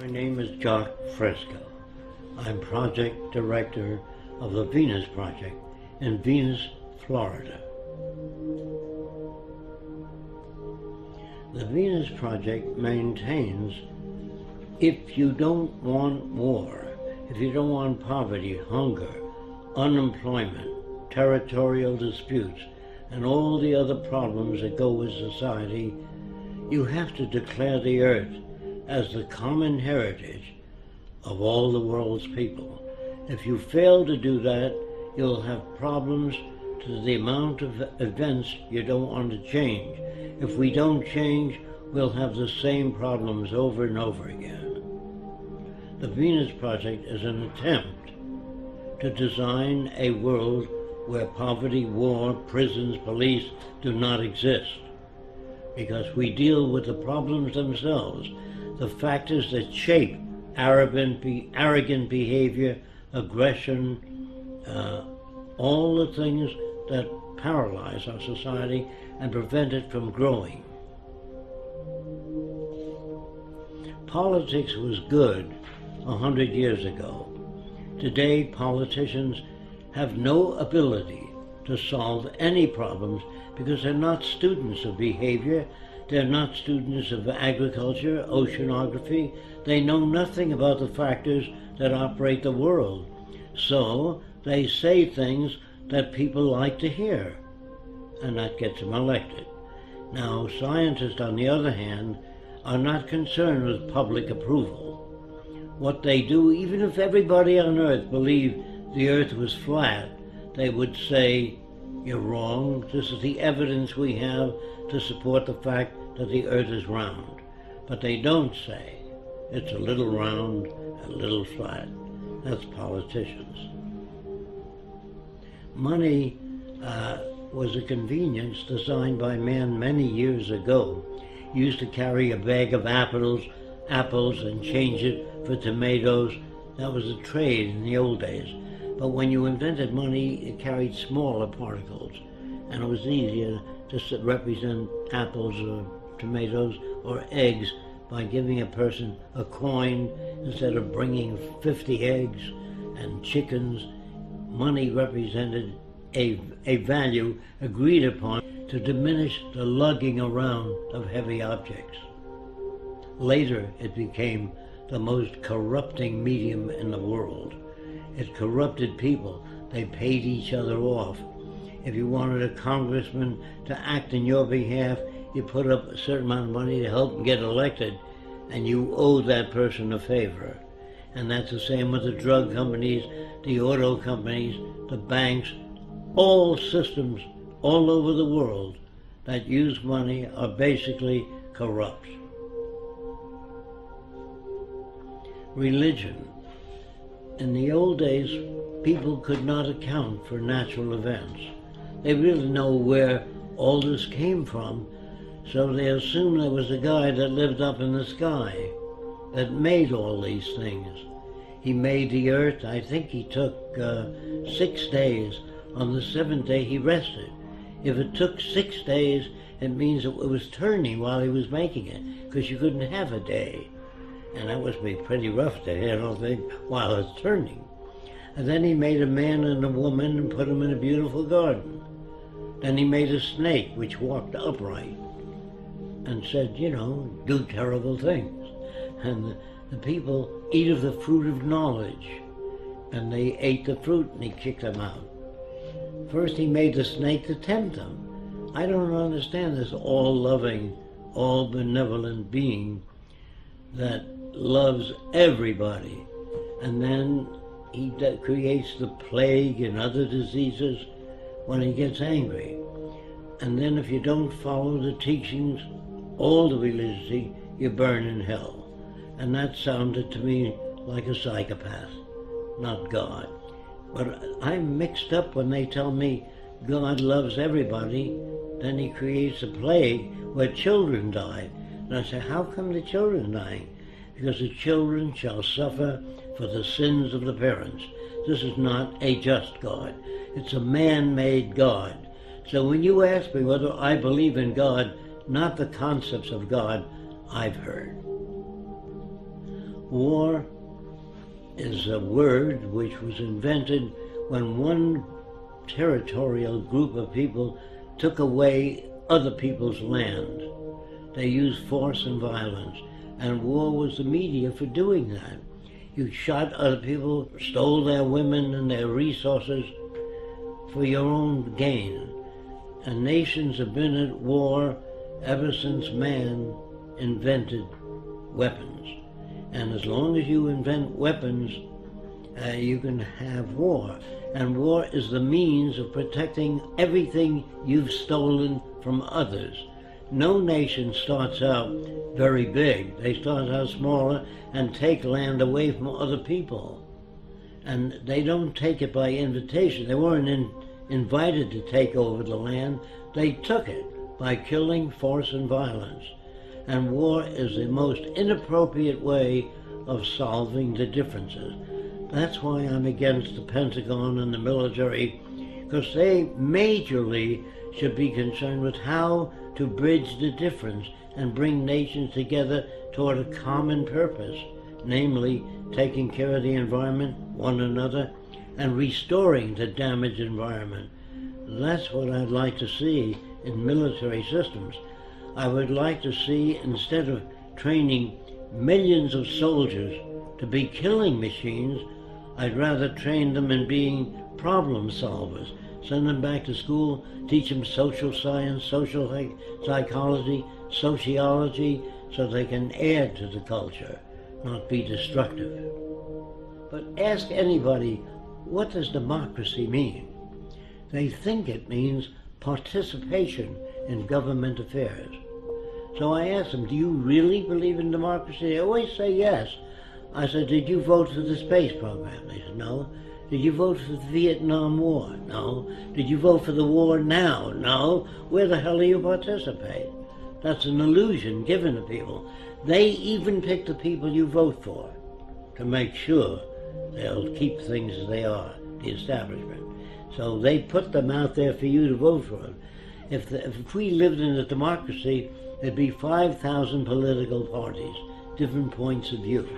My name is Jacque Fresco. I'm project director of the Venus Project in Venus, Florida. The Venus Project maintains if you don't want war, if you don't want poverty, hunger, unemployment, territorial disputes, and all the other problems that go with society, you have to declare the earth as the common heritage of all the world's people. If you fail to do that, you'll have problems to the amount of events you don't want to change. If we don't change, we'll have the same problems over and over again. The Venus Project is an attempt to design a world where poverty, war, prisons, police do not exist, because we deal with the problems themselves, the factors that shape arrogant behavior, aggression, all the things that paralyze our society and prevent it from growing. Politics was good 100 years ago. Today, politicians have no ability to solve any problems because they're not students of behavior, they're not students of agriculture, oceanography. They know nothing about the factors that operate the world. So they say things that people like to hear, and that gets them elected. Now, scientists, on the other hand, are not concerned with public approval. What they do, even if everybody on Earth believed the Earth was flat, they would say, "You're wrong. This is the evidence we have to support the fact that the Earth is round." But they don't say it's a little round, a little flat. That's politicians. Money was a convenience designed by man many years ago. You used to carry a bag of apples and change it for tomatoes. That was a trade in the old days. But when you invented money, it carried smaller particles, and it was easier to represent apples or tomatoes or eggs by giving a person a coin instead of bringing 50 eggs and chickens. Money represented a value agreed upon to diminish the lugging around of heavy objects. Later, it became the most corrupting medium in the world. It corrupted people. They paid each other off. If you wanted a congressman to act in your behalf, you put up a certain amount of money to help him get elected, and you owe that person a favor. And that's the same with the drug companies, the auto companies, the banks. All systems all over the world that use money are basically corrupt. Religion. In the old days, people could not account for natural events. They really know where all this came from, so they assumed there was a guy that lived up in the sky that made all these things. He made the earth. I think he took 6 days. On the 7th day, he rested. If it took 6 days, it means it was turning while he was making it, because you couldn't have a day. And that must be pretty rough to handle things while it's turning. And then he made a man and a woman and put them in a beautiful garden. Then he made a snake which walked upright and said, do terrible things. And the people eat of the fruit of knowledge. And they ate the fruit and he kicked them out. First he made the snake to tempt them. I don't understand this all-loving, all-benevolent being that loves everybody. And then he creates the plague and other diseases when he gets angry. And then if you don't follow the teachings, all the religiosity, you burn in hell. And that sounded to me like a psychopath, not God. But I'm mixed up when they tell me God loves everybody, then he creates a plague where children die. And I say, how come the children dying? Because the children shall suffer for the sins of the parents. This is not a just God. It's a man-made God. So when you ask me whether I believe in God, not the concepts of God I've heard. War is a word which was invented when one territorial group of people took away other people's land. They used force and violence, and war was the media for doing that. You shot other people, stole their women and their resources for your own gain. And nations have been at war ever since man invented weapons. And as long as you invent weapons, you can have war. And war is the means of protecting everything you've stolen from others. No nation starts out very big. They start out smaller and take land away from other people. And they don't take it by invitation. They weren't invited to take over the land. They took it by killing, force, and violence. And war is the most inappropriate way of solving the differences. That's why I'm against the Pentagon and the military, because they majorly should be concerned with how to bridge the difference and bring nations together toward a common purpose, namely taking care of the environment, one another, and restoring the damaged environment. That's what I'd like to see in military systems. I would like to see, instead of training millions of soldiers to be killing machines, I'd rather train them in being problem solvers. Send them back to school, teach them social science, social psychology, sociology, so they can add to the culture, not be destructive. But ask anybody, what does democracy mean? They think it means participation in government affairs. So I asked them, do you really believe in democracy? They always say yes. I said, did you vote for the space program? They said, no. Did you vote for the Vietnam War? No. Did you vote for the war now? No. Where the hell do you participate? That's an illusion given to people. They even pick the people you vote for to make sure they'll keep things as they are, the establishment. So they put them out there for you to vote for them. If we lived in a democracy, there'd be 5,000 political parties, different points of view.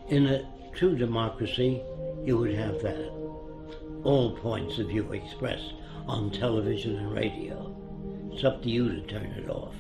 In a true democracy, you would have that. All points of view expressed on television and radio. It's up to you to turn it off.